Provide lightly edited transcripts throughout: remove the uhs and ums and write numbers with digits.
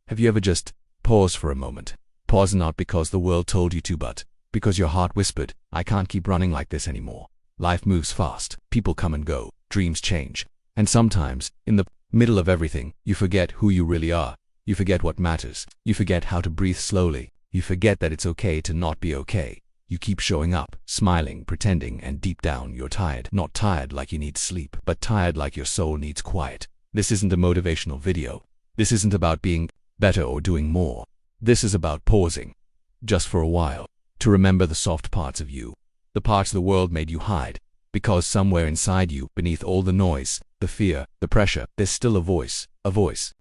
Have you ever just paused for a moment? Pause not because the world told you to, but because your heart whispered, I can't keep running like this anymore. Life moves fast, people come and go, dreams change. And sometimes, in the middle of everything, you forget who you really are. You forget what matters. You forget how to breathe slowly. You forget that it's okay to not be okay. You keep showing up, smiling, pretending, and deep down you're tired. Not tired like you need sleep, but tired like your soul needs quiet. This isn't a motivational video. This isn't about being better or doing more. This is about pausing, just for a while, to remember the soft parts of you, the parts the world made you hide, because somewhere inside you, beneath all the noise, the fear, the pressure, there's still a voice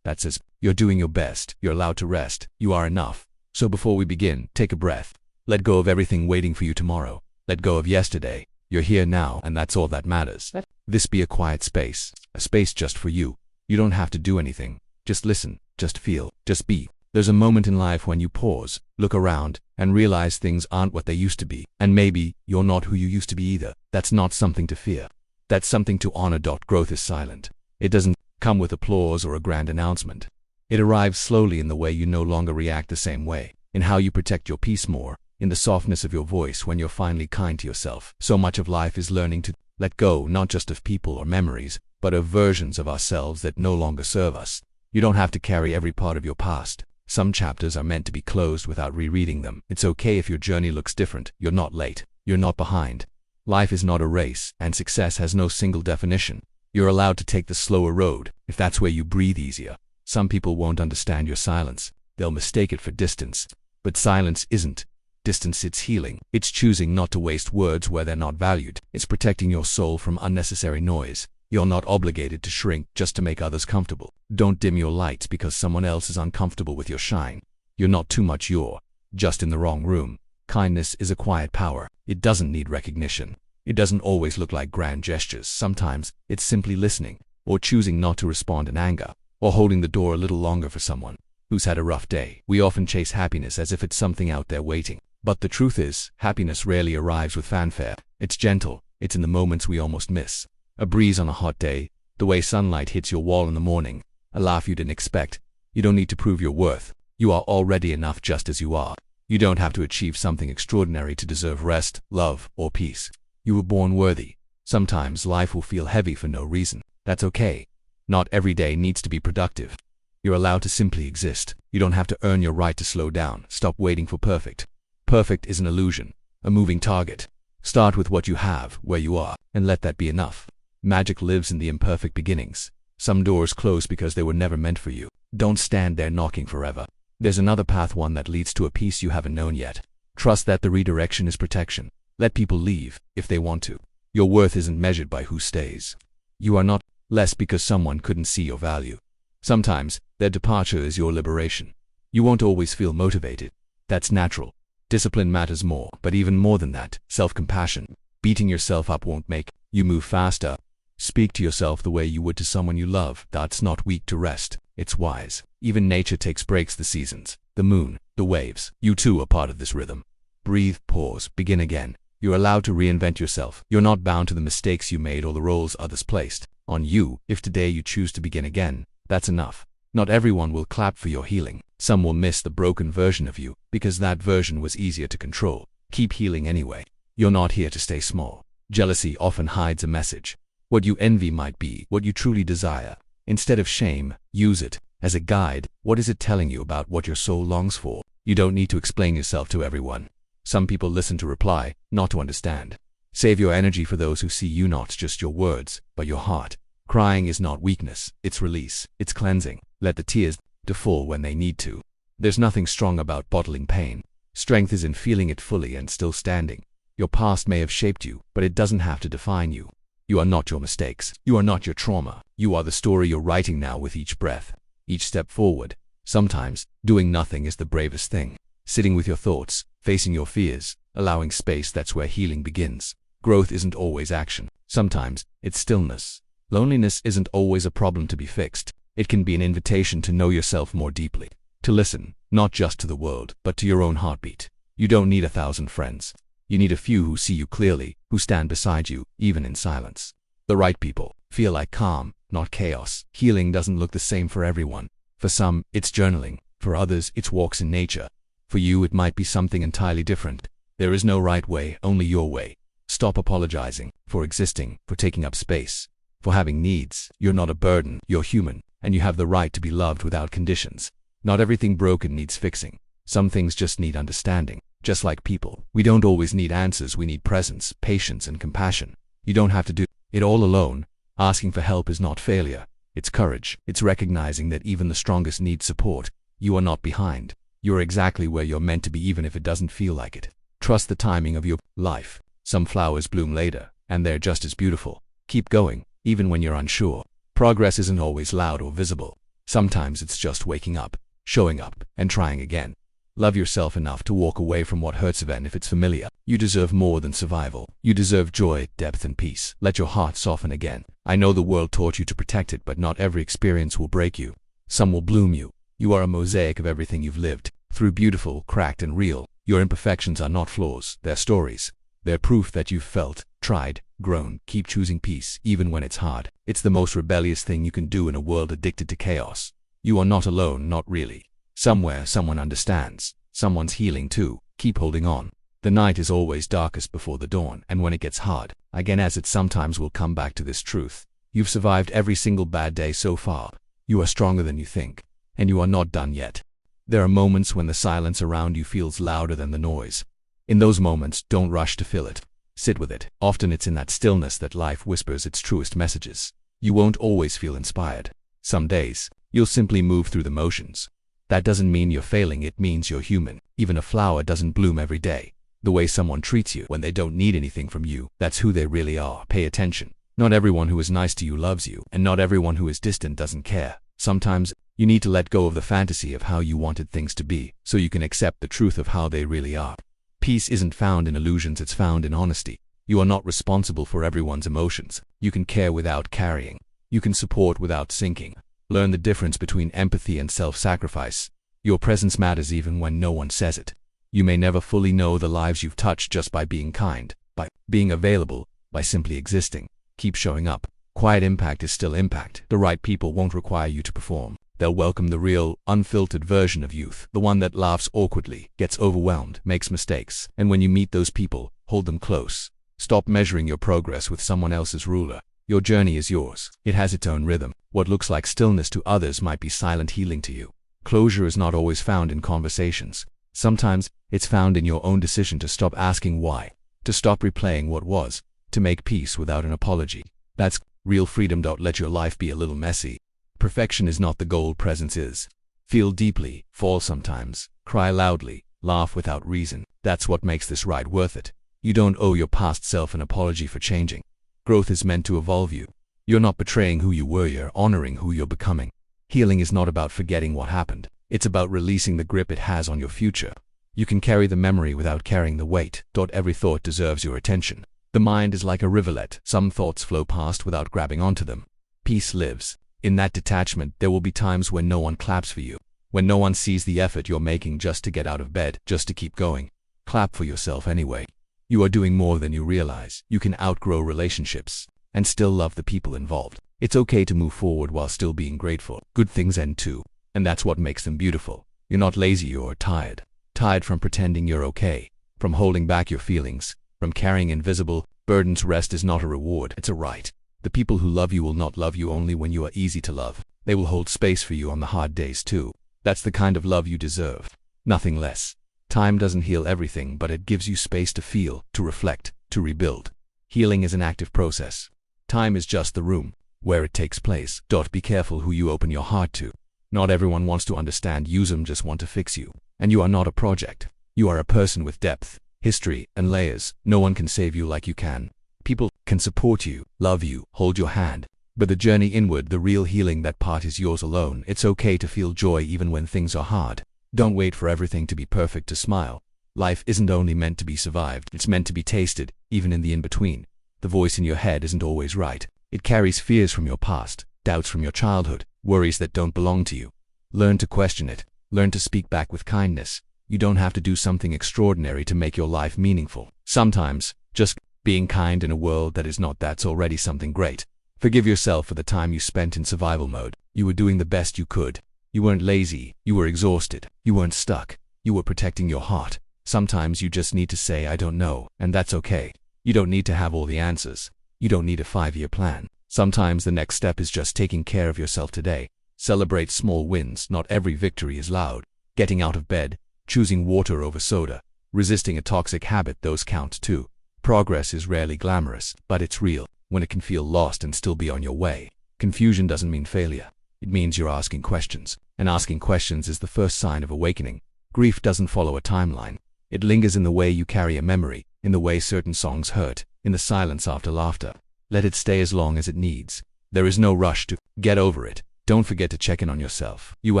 that says, you're doing your best, you're allowed to rest, you are enough. So before we begin, take a breath. Let go of everything waiting for you tomorrow. Let go of yesterday. You're here now, and that's all that matters. This be a quiet space, a space just for you. You don't have to do anything. Just listen, just feel, just be. There's a moment in life when you pause, look around, and realize things aren't what they used to be. And maybe you're not who you used to be either. That's not something to fear. That's something to honor. Growth is silent. It doesn't come with applause or a grand announcement. It arrives slowly in the way you no longer react the same way, in how you protect your peace more, in the softness of your voice when you're finally kind to yourself. So much of life is learning to let go, not just of people or memories, but of versions of ourselves that no longer serve us. You don't have to carry every part of your past. Some chapters are meant to be closed without rereading them. It's okay if your journey looks different. You're not late. You're not behind. Life is not a race, and success has no single definition. You're allowed to take the slower road, if that's where you breathe easier. Some people won't understand your silence. They'll mistake it for distance. But silence isn't distance, it's healing. It's choosing not to waste words where they're not valued. It's protecting your soul from unnecessary noise. You're not obligated to shrink just to make others comfortable. Don't dim your lights because someone else is uncomfortable with your shine. You're not too much, you're just in the wrong room. Kindness is a quiet power. It doesn't need recognition. It doesn't always look like grand gestures. Sometimes it's simply listening, or choosing not to respond in anger, or holding the door a little longer for someone who's had a rough day. We often chase happiness as if it's something out there waiting. But the truth is, happiness rarely arrives with fanfare. It's gentle. It's in the moments we almost miss. A breeze on a hot day, the way sunlight hits your wall in the morning, a laugh you didn't expect. You don't need to prove your worth. You are already enough just as you are. You don't have to achieve something extraordinary to deserve rest, love, or peace. You were born worthy. Sometimes life will feel heavy for no reason. That's okay. Not every day needs to be productive. You're allowed to simply exist. You don't have to earn your right to slow down. Stop waiting for perfect. Perfect is an illusion, a moving target. Start with what you have, where you are, and let that be enough. Magic lives in the imperfect beginnings. Some doors close because they were never meant for you. Don't stand there knocking forever. There's another path, one that leads to a peace you haven't known yet. Trust that the redirection is protection. Let people leave, if they want to. Your worth isn't measured by who stays. You are not less because someone couldn't see your value. Sometimes, their departure is your liberation. You won't always feel motivated. That's natural. Discipline matters more, but even more than that, self-compassion. Beating yourself up won't make you move faster. Speak to yourself the way you would to someone you love. That's not weak to rest. It's wise. Even nature takes breaks, the seasons, the moon, the waves. You too are part of this rhythm. Breathe, pause, begin again. You're allowed to reinvent yourself. You're not bound to the mistakes you made or the roles others placed on you. If today you choose to begin again, that's enough. Not everyone will clap for your healing. Some will miss the broken version of you, because that version was easier to control. Keep healing anyway. You're not here to stay small. Jealousy often hides a message. What you envy might be what you truly desire. Instead of shame, use it as a guide. What is it telling you about what your soul longs for? You don't need to explain yourself to everyone. Some people listen to reply, not to understand. Save your energy for those who see you, not just your words, but your heart. Crying is not weakness, it's release, it's cleansing. Let the tears fall when they need to. There's nothing strong about bottling pain. Strength is in feeling it fully and still standing. Your past may have shaped you, but it doesn't have to define you. You are not your mistakes. You are not your trauma. You are the story you're writing now with each breath, each step forward. Sometimes, doing nothing is the bravest thing. Sitting with your thoughts, facing your fears, allowing space, that's where healing begins. Growth isn't always action. Sometimes, it's stillness. Loneliness isn't always a problem to be fixed. It can be an invitation to know yourself more deeply. To listen, not just to the world, but to your own heartbeat. You don't need 1,000 friends. You need a few who see you clearly, who stand beside you, even in silence. The right people feel like calm, not chaos. Healing doesn't look the same for everyone. For some, it's journaling. For others, it's walks in nature. For you, it might be something entirely different. There is no right way, only your way. Stop apologizing for existing, for taking up space, for having needs. You're not a burden, you're human, and you have the right to be loved without conditions. Not everything broken needs fixing. Some things just need understanding. Just like people, we don't always need answers, we need presence, patience, and compassion. You don't have to do it all alone. Asking for help is not failure. It's courage. It's recognizing that even the strongest need support. You are not behind. You're exactly where you're meant to be, even if it doesn't feel like it. Trust the timing of your life. Some flowers bloom later, and they're just as beautiful. Keep going, even when you're unsure. Progress isn't always loud or visible. Sometimes it's just waking up, showing up, and trying again. Love yourself enough to walk away from what hurts even if it's familiar. You deserve more than survival. You deserve joy, depth, and peace. Let your heart soften again. I know the world taught you to protect it, but not every experience will break you. Some will bloom you. You are a mosaic of everything you've lived, through beautiful, cracked, and real. Your imperfections are not flaws, they're stories. They're proof that you've felt, tried, grown. Keep choosing peace, even when it's hard. It's the most rebellious thing you can do in a world addicted to chaos. You are not alone, not really. Somewhere, someone understands. Someone's healing too. Keep holding on. The night is always darkest before the dawn, and when it gets hard, again as it sometimes will come back to this truth. You've survived every single bad day so far. You are stronger than you think, and you are not done yet. There are moments when the silence around you feels louder than the noise. In those moments, don't rush to fill it. Sit with it. Often it's in that stillness that life whispers its truest messages. You won't always feel inspired. Some days, you'll simply move through the motions. That doesn't mean you're failing, it means you're human. Even a flower doesn't bloom every day. The way someone treats you when they don't need anything from you, that's who they really are. Pay attention. Not everyone who is nice to you loves you, and not everyone who is distant doesn't care. Sometimes, you need to let go of the fantasy of how you wanted things to be, so you can accept the truth of how they really are. Peace isn't found in illusions, it's found in honesty. You are not responsible for everyone's emotions. You can care without carrying. You can support without sinking. Learn the difference between empathy and self-sacrifice. Your presence matters even when no one says it. You may never fully know the lives you've touched just by being kind, by being available, by simply existing. Keep showing up. Quiet impact is still impact. The right people won't require you to perform. They'll welcome the real, unfiltered version of youth, the one that laughs awkwardly, gets overwhelmed, makes mistakes. And when you meet those people, hold them close. Stop measuring your progress with someone else's ruler. Your journey is yours. It has its own rhythm. What looks like stillness to others might be silent healing to you. Closure is not always found in conversations. Sometimes, it's found in your own decision to stop asking why, to stop replaying what was, to make peace without an apology. That's real freedom. Let your life be a little messy. Perfection is not the goal, presence is. Feel deeply, fall sometimes, cry loudly, laugh without reason. That's what makes this ride worth it. You don't owe your past self an apology for changing. Growth is meant to evolve you. You're not betraying who you were, you're honoring who you're becoming. Healing is not about forgetting what happened. It's about releasing the grip it has on your future. You can carry the memory without carrying the weight. Every thought deserves your attention. The mind is like a rivulet. Some thoughts flow past without grabbing onto them. Peace lives. In that detachment, there will be times when no one claps for you, when no one sees the effort you're making just to get out of bed, just to keep going. Clap for yourself anyway. You are doing more than you realize. You can outgrow relationships and still love the people involved. It's okay to move forward while still being grateful. Good things end too, and that's what makes them beautiful. You're not lazy, you're tired. Tired from pretending you're okay, from holding back your feelings, from carrying invisible burdens. Rest is not a reward, it's a right. The people who love you will not love you only when you are easy to love. They will hold space for you on the hard days too. That's the kind of love you deserve. Nothing less. Time doesn't heal everything, but it gives you space to feel, to reflect, to rebuild. Healing is an active process. Time is just the room where it takes place. Be careful who you open your heart to. Not everyone wants to understand you, some just want to fix you. And you are not a project. You are a person with depth, history, and layers. No one can save you like you can. People can support you, love you, hold your hand. But the journey inward, the real healing, that part is yours alone. It's okay to feel joy even when things are hard. Don't wait for everything to be perfect to smile. Life isn't only meant to be survived, it's meant to be tasted, even in the in-between. The voice in your head isn't always right. It carries fears from your past, doubts from your childhood, worries that don't belong to you. Learn to question it. Learn to speak back with kindness. You don't have to do something extraordinary to make your life meaningful. Sometimes, just being kind in a world that is not, that's already something great. Forgive yourself for the time you spent in survival mode. You were doing the best you could. You weren't lazy, you were exhausted. You weren't stuck, you were protecting your heart. Sometimes you just need to say, I don't know, and that's okay. You don't need to have all the answers. You don't need a 5-year plan. Sometimes the next step is just taking care of yourself today. Celebrate small wins. Not every victory is loud. Getting out of bed, choosing water over soda, resisting a toxic habit, those count too. Progress is rarely glamorous, but it's real when it can feel lost and still be on your way. Confusion doesn't mean failure. It means you're asking questions, and asking questions is the first sign of awakening. Grief doesn't follow a timeline. It lingers in the way you carry a memory, in the way certain songs hurt, in the silence after laughter. Let it stay as long as it needs. There is no rush to get over it. Don't forget to check in on yourself. You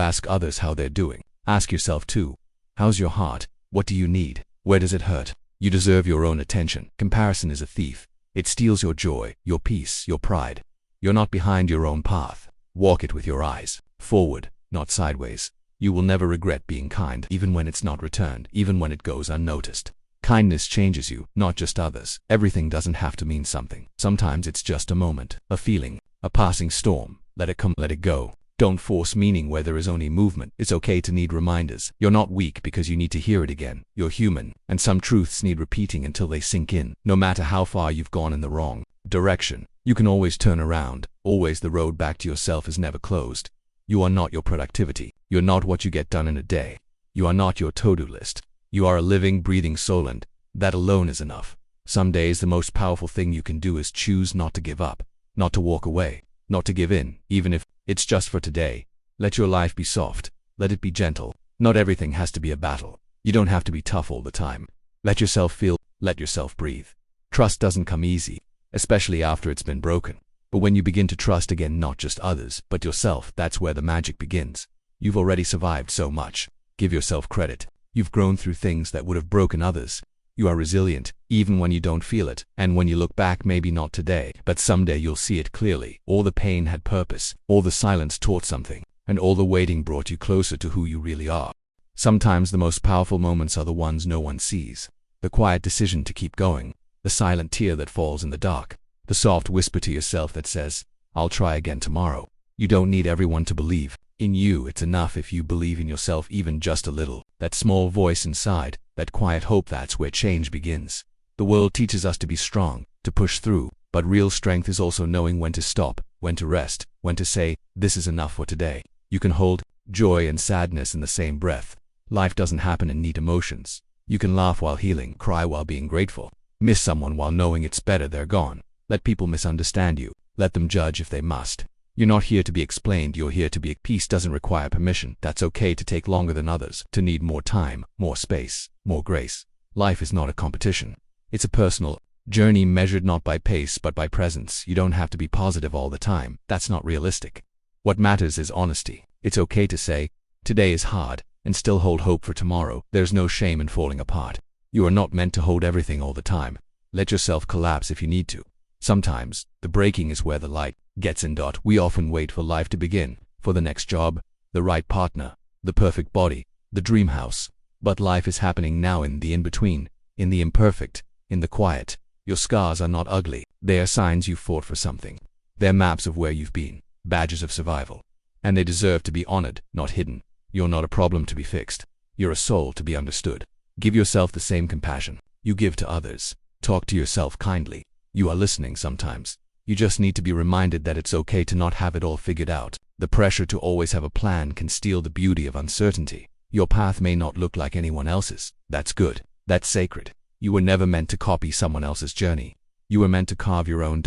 ask others how they're doing. Ask yourself too. How's your heart? What do you need? Where does it hurt? You deserve your own attention. Comparison is a thief. It steals your joy, your peace, your pride. You're not behind your own path. Walk it with your eyes forward, not sideways. You will never regret being kind, even when it's not returned, even when it goes unnoticed. Kindness changes you, not just others. Everything doesn't have to mean something. Sometimes it's just a moment, a feeling, a passing storm. Let it come, let it go. Don't force meaning where there is only movement. It's okay to need reminders. You're not weak because you need to hear it again. You're human, and some truths need repeating until they sink in. No matter how far you've gone in the wrong direction, you can always turn around. Always, the road back to yourself is never closed. You are not your productivity. You're not what you get done in a day. You are not your to-do list. You are a living, breathing soul, and that alone is enough. Some days the most powerful thing you can do is choose not to give up, not to walk away, not to give in, even if it's just for today. Let your life be soft. Let it be gentle. Not everything has to be a battle. You don't have to be tough all the time. Let yourself feel. Let yourself breathe. Trust doesn't come easy, especially after it's been broken. But when you begin to trust again, not just others, but yourself, that's where the magic begins. You've already survived so much. Give yourself credit. You've grown through things that would have broken others. You are resilient, even when you don't feel it. And when you look back, maybe not today, but someday you'll see it clearly. All the pain had purpose. All the silence taught something. And all the waiting brought you closer to who you really are. Sometimes the most powerful moments are the ones no one sees. The quiet decision to keep going. The silent tear that falls in the dark. The soft whisper to yourself that says, I'll try again tomorrow. You don't need everyone to believe in you. It's enough if you believe in yourself even just a little. That small voice inside, that quiet hope, that's where change begins. The world teaches us to be strong, to push through, but real strength is also knowing when to stop, when to rest, when to say, this is enough for today. You can hold joy and sadness in the same breath. Life doesn't happen in neat emotions. You can laugh while healing, cry while being grateful, miss someone while knowing it's better they're gone. Let people misunderstand you. Let them judge if they must. You're not here to be explained, you're here to be. Peace doesn't require permission. That's okay to take longer than others, to need more time, more space, more grace. Life is not a competition. It's a personal journey measured not by pace but by presence. You don't have to be positive all the time. That's not realistic. What matters is honesty. It's okay to say, today is hard, and still hold hope for tomorrow. There's no shame in falling apart. You are not meant to hold everything all the time. Let yourself collapse if you need to. Sometimes, the breaking is where the light gets in. We often wait for life to begin, for the next job, the right partner, the perfect body, the dream house. But life is happening now, in the in-between, in the imperfect, in the quiet. Your scars are not ugly. They are signs you fought for something. They're maps of where you've been, badges of survival. And they deserve to be honored, not hidden. You're not a problem to be fixed. You're a soul to be understood. Give yourself the same compassion you give to others. Talk to yourself kindly. You are listening sometimes. You just need to be reminded that it's okay to not have it all figured out. The pressure to always have a plan can steal the beauty of uncertainty. Your path may not look like anyone else's. That's good. That's sacred. You were never meant to copy someone else's journey. You were meant to carve your own.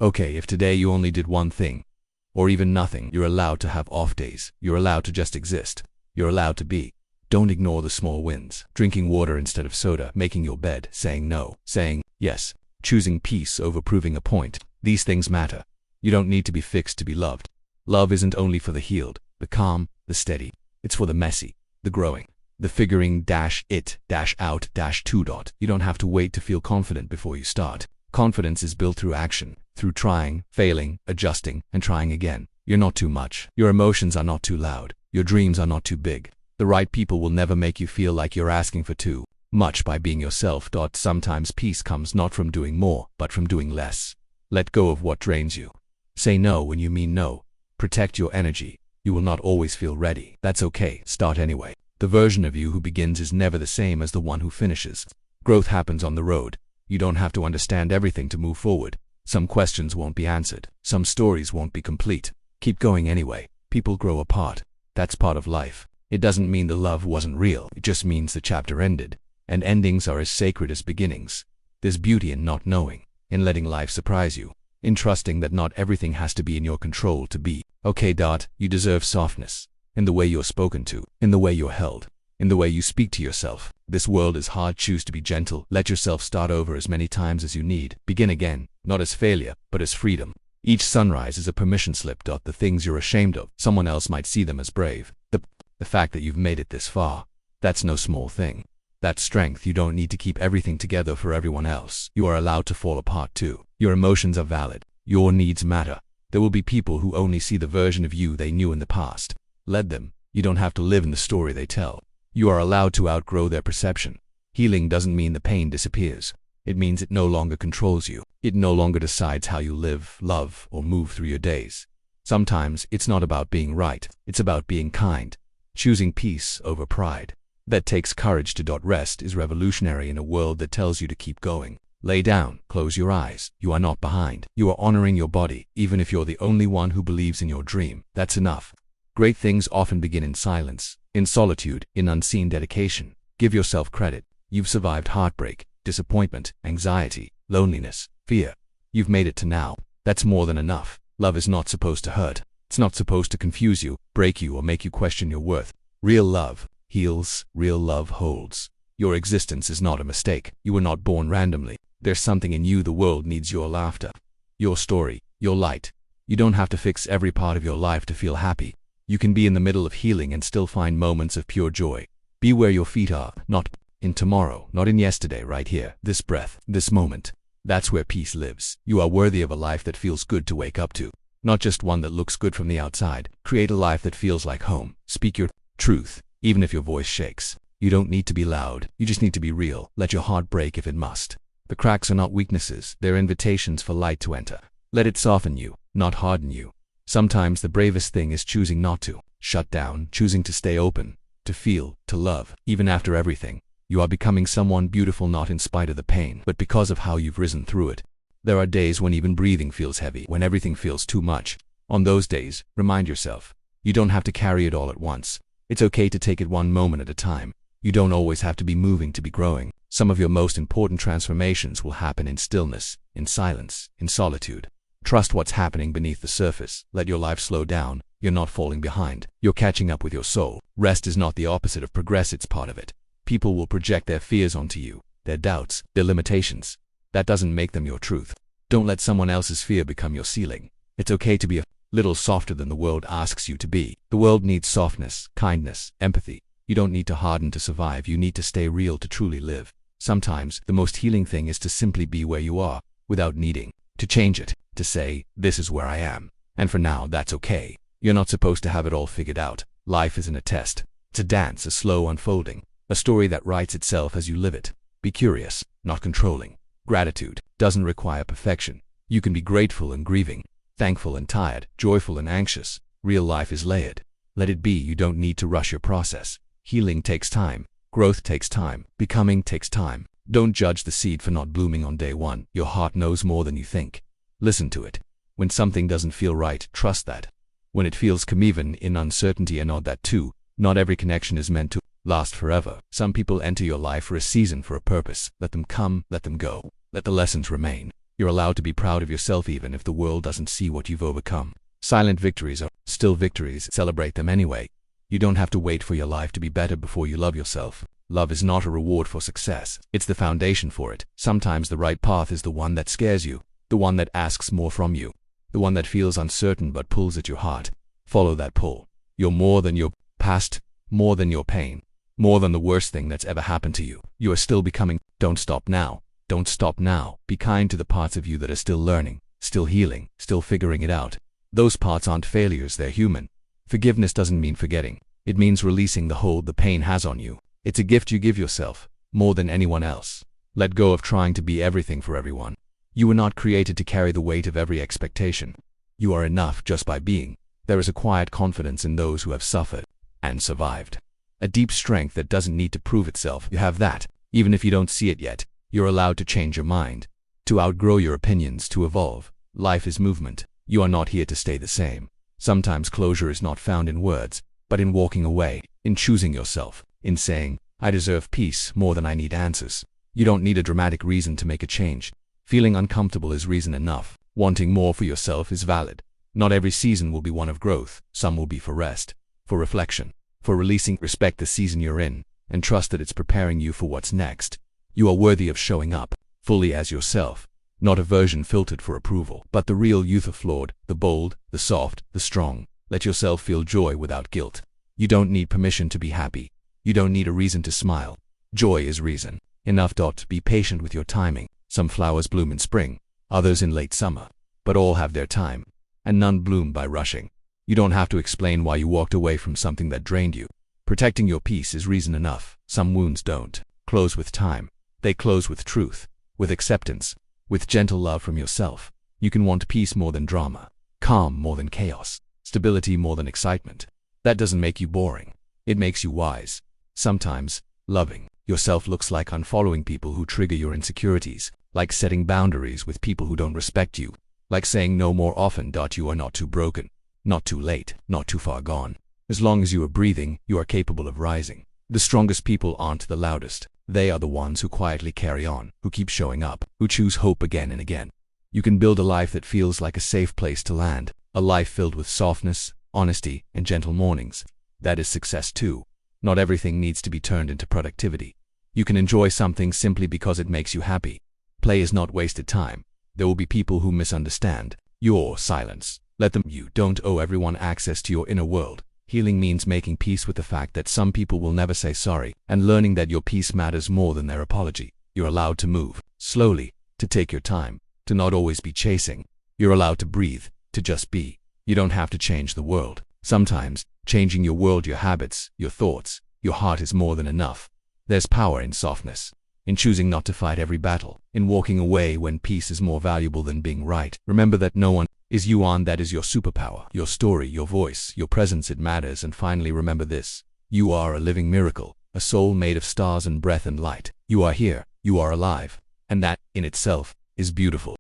Okay, if today you only did one thing, or even nothing, you're allowed to have off days. You're allowed to just exist. You're allowed to be. Don't ignore the small wins. Drinking water instead of soda, making your bed, saying no, saying yes, choosing peace over proving a point. These things matter. You don't need to be fixed to be loved. Love isn't only for the healed, the calm, the steady. It's for the messy, the growing, the figuring it out two. You don't have to wait to feel confident before you start. Confidence is built through action, through trying, failing, adjusting, and trying again. You're not too much. Your emotions are not too loud. Your dreams are not too big. The right people will never make you feel like you're asking for too much by being yourself. Sometimes peace comes not from doing more, but from doing less. Let go of what drains you. Say no when you mean no. Protect your energy. You will not always feel ready. That's okay. Start anyway. The version of you who begins is never the same as the one who finishes. Growth happens on the road. You don't have to understand everything to move forward. Some questions won't be answered. Some stories won't be complete. Keep going anyway. People grow apart. That's part of life. It doesn't mean the love wasn't real. It just means the chapter ended. And endings are as sacred as beginnings. There's beauty in not knowing, in letting life surprise you, in trusting that not everything has to be in your control to be. Okay, you deserve softness. In the way you're spoken to, in the way you're held, in the way you speak to yourself. This world is hard. Choose to be gentle. Let yourself start over as many times as you need. Begin again, not as failure, but as freedom. Each sunrise is a permission slip. The things you're ashamed of, someone else might see them as brave. The fact that you've made it this far, that's no small thing. That's strength. You don't need to keep everything together for everyone else. You are allowed to fall apart too. Your emotions are valid. Your needs matter. There will be people who only see the version of you they knew in the past. Let them. You don't have to live in the story they tell. You are allowed to outgrow their perception. Healing doesn't mean the pain disappears. It means it no longer controls you. It no longer decides how you live, love, or move through your days. Sometimes it's not about being right. It's about being kind. Choosing peace over pride. That takes courage to. Rest is revolutionary in a world that tells you to keep going. Lay down, close your eyes. You are not behind. You are honoring your body, even if you're the only one who believes in your dream. That's enough. Great things often begin in silence, in solitude, in unseen dedication. Give yourself credit. You've survived heartbreak, disappointment, anxiety, loneliness, fear. You've made it to now. That's more than enough. Love is not supposed to hurt. It's not supposed to confuse you, break you, or make you question your worth. Real love heals. Real love holds. Your existence is not a mistake. You were not born randomly. There's something in you. The world needs your laughter, your story, your light. You don't have to fix every part of your life to feel happy. You can be in the middle of healing and still find moments of pure joy. Be where your feet are, not in tomorrow, not in yesterday, right here, this breath, this moment. That's where peace lives. You are worthy of a life that feels good to wake up to, not just one that looks good from the outside. Create a life that feels like home. Speak your truth, even if your voice shakes. You don't need to be loud. You just need to be real. Let your heart break if it must. The cracks are not weaknesses. They're invitations for light to enter. Let it soften you, not harden you. Sometimes the bravest thing is choosing not to shut down, choosing to stay open, to feel, to love. Even after everything, you are becoming someone beautiful, not in spite of the pain, but because of how you've risen through it. There are days when even breathing feels heavy, when everything feels too much. On those days, remind yourself, you don't have to carry it all at once. It's okay to take it one moment at a time. You don't always have to be moving to be growing. Some of your most important transformations will happen in stillness, in silence, in solitude. Trust what's happening beneath the surface. Let your life slow down. You're not falling behind. You're catching up with your soul. Rest is not the opposite of progress, it's part of it. People will project their fears onto you, their doubts, their limitations. That doesn't make them your truth. Don't let someone else's fear become your ceiling. It's okay to be a little softer than the world asks you to be. The world needs softness, kindness, empathy. You don't need to harden to survive. You need to stay real to truly live. Sometimes, the most healing thing is to simply be where you are, without needing to change it. To say, this is where I am. And for now, that's okay. You're not supposed to have it all figured out. Life isn't a test. It's a dance, a slow unfolding. A story that writes itself as you live it. Be curious, not controlling. Gratitude doesn't require perfection. You can be grateful and grieving, thankful and tired, joyful and anxious. Real life is layered. Let it be. You don't need to rush your process. Healing takes time. Growth takes time. Becoming takes time. Don't judge the seed for not blooming on day one. Your heart knows more than you think. Listen to it. When something doesn't feel right, trust that. When it feels even in uncertainty, and nod that too. Not every connection is meant to last forever. Some people enter your life for a season, for a purpose. Let them come, let them go. Let the lessons remain. You're allowed to be proud of yourself even if the world doesn't see what you've overcome. Silent victories are still victories. Celebrate them anyway. You don't have to wait for your life to be better before you love yourself. Love is not a reward for success. It's the foundation for it. Sometimes the right path is the one that scares you. The one that asks more from you. The one that feels uncertain but pulls at your heart. Follow that pull. You're more than your past, more than your pain, more than the worst thing that's ever happened to you. You are still becoming. Don't stop now. Don't stop now. Be kind to the parts of you that are still learning, still healing, still figuring it out. Those parts aren't failures, they're human. Forgiveness doesn't mean forgetting. It means releasing the hold the pain has on you. It's a gift you give yourself, more than anyone else. Let go of trying to be everything for everyone. You were not created to carry the weight of every expectation. You are enough just by being. There is a quiet confidence in those who have suffered and survived. A deep strength that doesn't need to prove itself. You have that. Even if you don't see it yet, you're allowed to change your mind, to outgrow your opinions, to evolve. Life is movement. You are not here to stay the same. Sometimes closure is not found in words, but in walking away, in choosing yourself, in saying, I deserve peace more than I need answers. You don't need a dramatic reason to make a change. Feeling uncomfortable is reason enough. Wanting more for yourself is valid. Not every season will be one of growth. Some will be for rest, for reflection, for releasing. Respect the season you're in, and trust that it's preparing you for what's next. You are worthy of showing up, fully as yourself, not a version filtered for approval, but the real you, the flawed, the bold, the soft, the strong. Let yourself feel joy without guilt. You don't need permission to be happy. You don't need a reason to smile. Joy is reason enough. Be patient with your timing. Some flowers bloom in spring, others in late summer, but all have their time, and none bloom by rushing. You don't have to explain why you walked away from something that drained you. Protecting your peace is reason enough. Some wounds don't close with time. They close with truth, with acceptance, with gentle love from yourself. You can want peace more than drama, calm more than chaos, stability more than excitement. That doesn't make you boring. It makes you wise. Sometimes, loving yourself looks like unfollowing people who trigger your insecurities, like setting boundaries with people who don't respect you, like saying no more often. You are not too broken, not too late, not too far gone. As long as you are breathing, you are capable of rising. The strongest people aren't the loudest. They are the ones who quietly carry on, who keep showing up, who choose hope again and again. You can build a life that feels like a safe place to land, a life filled with softness, honesty, and gentle mornings. That is success too. Not everything needs to be turned into productivity. You can enjoy something simply because it makes you happy. Play is not wasted time. There will be people who misunderstand your silence. Let them. You don't owe everyone access to your inner world. Healing means making peace with the fact that some people will never say sorry, and learning that your peace matters more than their apology. You're allowed to move slowly, to take your time, to not always be chasing. You're allowed to breathe, to just be. You don't have to change the world. Sometimes, changing your world, your habits, your thoughts, your heart is more than enough. There's power in softness, in choosing not to fight every battle, in walking away when peace is more valuable than being right. Remember that no one is you, on that is your superpower, your story, your voice, your presence. It matters. And finally, remember this: you are a living miracle, a soul made of stars and breath and light. You are here, you are alive, and that, in itself, is beautiful.